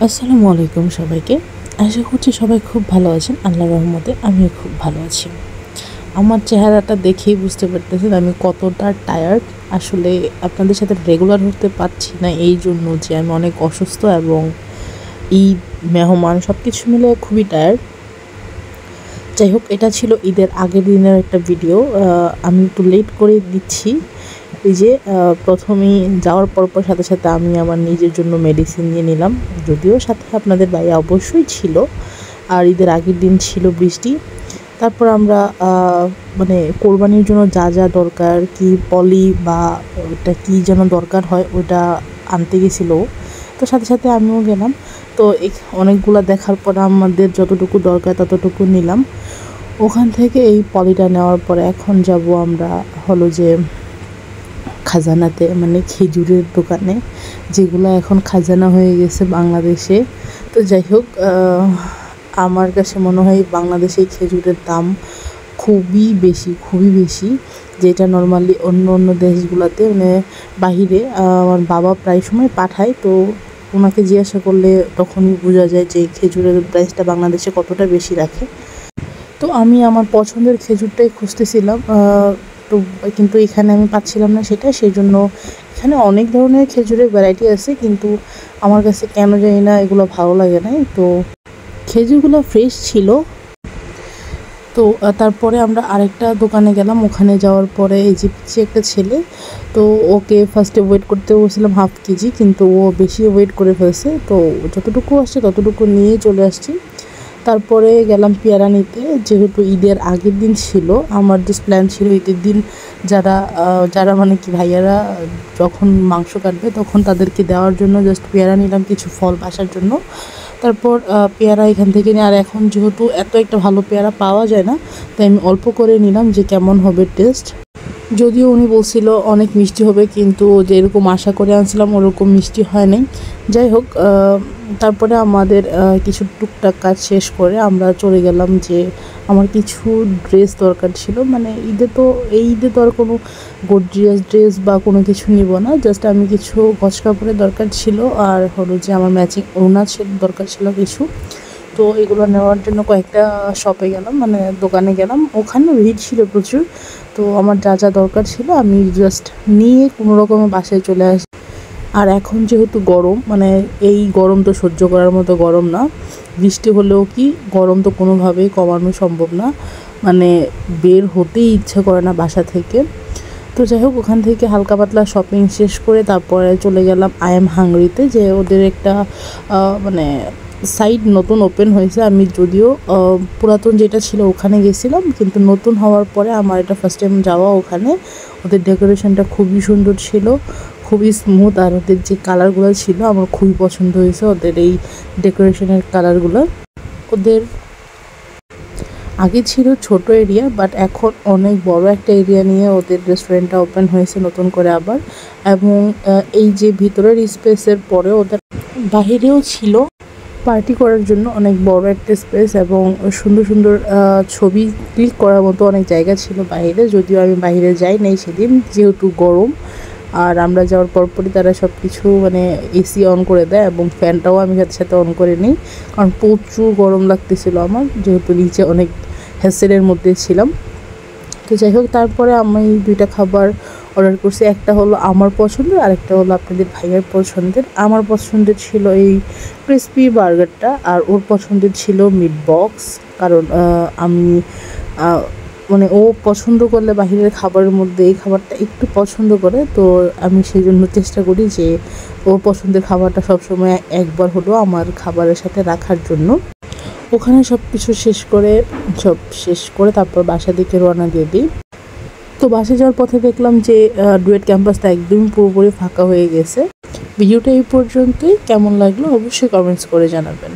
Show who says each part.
Speaker 1: আসসালামু আলাইকুম সবাইকে। আশা করছি সবাই খুব ভালো আছেন। আল্লাহর রহমতে আমিও খুব ভালো আছি। আমার চেহারাটা দেখেই বুঝতে পারতেছেন আমি কতটা টায়ার্ড। আসলে আপনাদের সাথে রেগুলার হতে পারছি না এই জন্য যে আমি অনেক অসুস্থ এবং ঈদ, মেহমান সব কিছু মিলে খুবই টায়ার্ড। যাই হোক, এটা ছিল ঈদের আগের দিনের একটা ভিডিও। আমি একটু লেট করে দিচ্ছি। এই যে প্রথমেই যাওয়ার পর সাথে সাথে আমি আমার নিজের জন্য মেডিসিন নিয়ে নিলাম, যদিও সাথে আপনাদের ভাইয়া অবশ্যই ছিল। আর ঈদের আগের দিন ছিল বৃষ্টি। তারপর আমরা মানে কোরবানির জন্য যা যা দরকার, কি পলি বা ওটা কী যেন দরকার হয় ওটা আনতে গেছিলো। তো সাথে সাথে আমিও গেলাম। তো অনেকগুলো দেখার পর আমাদের যতটুকু দরকার ততটুকু নিলাম। ওখান থেকে এই পলিটা নেওয়ার পরে এখন যাব আমরা হলো যে খাজানাতে, মানে খেজুরের দোকানে, যেগুলো এখন খাজানা হয়ে গেছে বাংলাদেশে। তো যাই হোক, আমার কাছে মনে হয় বাংলাদেশে খেজুরের দাম খুবই বেশি, যেটা নর্মালি অন্য অন্য দেশগুলোতে মানে বাহিরে আমার বাবা প্রায় সময় পাঠায়। তো ওনাকে জিজ্ঞাসা করলে তখনই বোঝা যায় যে খেজুরের প্রাইসটা বাংলাদেশে কতটা বেশি রাখে। তো আমি আমার পছন্দের খেজুরটাই খুঁজতেছিলাম, তো কিন্তু এখানে আমি পাচ্ছিলাম না সেটা। সেই জন্য এখানে অনেক ধরনের খেজুরের ভ্যারাইটি আছে, কিন্তু আমার কাছে কেন জানি না এগুলো ভালো লাগে না। তো খেজুরগুলো ফ্রেশ ছিল। তো তারপরে আমরা আরেকটা দোকানে গেলাম। ওখানে যাওয়ার পরে এই যে পিছিয়ে একটা ছেলে, তো ওকে ফার্স্টে ওয়েট করতে বলছিলাম হাফ কেজি, কিন্তু ও বেশি ওয়েট করে ফেলছে। তো যতটুকু আসছে ততটুকু নিয়ে চলে আসছি। তারপরে গেলাম পেয়ারা নিতে, যেহেতু ঈদের আগের দিন ছিল। আমার জাস্ট প্ল্যান ছিল ঈদের দিন যারা মানে কি ভাইয়ারা যখন মাংস কাটবে তখন তাদেরকে দেওয়ার জন্য জাস্ট পেয়ারা নিলাম, কিছু ফল বাসার জন্য। তারপর পেয়ারা এখান থেকে নিয়ে, আর এখন যেহেতু এত একটা ভালো পেয়ারা পাওয়া যায় না, তাই আমি অল্প করে নিলাম যে কেমন হবে টেস্ট। যদিও উনি বলছিল অনেক মিষ্টি হবে, কিন্তু যেরকম আশা করে আনছিলাম ওরকম মিষ্টি হয় নাই। যাই হোক, তারপরে আমাদের কিছু টুকটাক কাজ শেষ করে আমরা চলে গেলাম যে আমার কিছু ড্রেস দরকার ছিল। মানে এই ঈদে তো আর কোনো গর্জিয়াস ড্রেস বা কোনো কিছু নিব না, জাস্ট আমি কিছু গজ কাপড়ের দরকার ছিল, আর হলো যে আমার ম্যাচিং ওড়না দরকার ছিল কিছু। তো এগুলো নেওয়ার জন্য কয়েকটা শপে গেলাম, মানে দোকানে গেলাম। ওখানেও ভিড় ছিল প্রচুর। তো আমার যা যা দরকার ছিল আমি জাস্ট নিয়ে কোনো রকমে বাসায় চলে আসি। আর এখন যেহেতু গরম, মানে এই গরম তো সহ্য করার মতো গরম না। বৃষ্টি হলেও কি গরম তো কোনোভাবেই কমানো সম্ভব না, মানে বের হতেই ইচ্ছে করে না বাসা থেকে। তো যাই হোক, ওখান থেকে হালকা পাতলা শপিং শেষ করে তারপরে চলে গেলাম আই এম হাংরিতে, যে ওদের একটা মানে সাইট নতুন ওপেন হয়েছে। আমি যদিও পুরাতন যেটা ছিল ওখানে গেছিলাম, কিন্তু নতুন হওয়ার পরে আমার এটা ফার্স্ট টাইম যাওয়া ওখানে। ওদের ডেকোরেশনটা খুবই সুন্দর ছিল, খুবই স্মুথ, আর ওদের যে কালারগুলো ছিল আমার খুবই পছন্দ হয়েছে, ওদের এই ডেকোরেশনের কালারগুলো। ওদের আগে ছিল ছোট এরিয়া, বাট এখন অনেক বড় একটা এরিয়া নিয়ে ওদের রেস্টুরেন্টটা ওপেন হয়েছে নতুন করে আবার। এবং এই যে ভিতরের স্পেসের পরে ওদের বাহিরেও ছিল পার্টি করার জন্য অনেক বড় একটা স্পেস, এবং সুন্দর সুন্দর ছবি ক্লিক করার মতো অনেক জায়গা ছিল বাইরে। যদিও আমি বাইরে যাই নাই সেদিন, যেহেতু গরম। আর আমরা যাওয়ার পরপরই তারা সব কিছু মানে এসি অন করে দেয়, এবং ফ্যানটাও আমি সাথে সাথে অন করে নিই, কারণ প্রচুর গরম লাগতেছিল আমার, যেহেতু নিচে অনেক হ্যাসেলের মধ্যে ছিলাম। তো যাই হোক, তারপরে আমি দুইটা খাবার অর্ডার করছি। একটা হলো আমার পছন্দের, আরেকটা হলো আপনাদের ভাইয়ের পছন্দের। আমার পছন্দের ছিল এই ক্রিসপি বার্গারটা, আর ওর পছন্দের ছিল মিট বক্স। কারণ আমি মানে ও পছন্দ করলে বাহিরের খাবারের মধ্যে এই খাবারটা একটু পছন্দ করে, তো আমি সেই জন্য চেষ্টা করি যে ওর পছন্দের খাবারটা সবসময় একবার হলেও আমার খাবারের সাথে রাখার জন্য। ওখানে সব শেষ করে তারপর বাসা দিকে রওনা দিয়ে দিই। তো বাসে যাওয়ার পথে দেখলাম যে ডুয়েট ক্যাম্পাসটা একদমই পুরোপুরি ফাঁকা হয়ে গেছে। ভিডিওটা এই পর্যন্তই। কেমন লাগলো অবশ্যই কমেন্টস করে জানাবেন।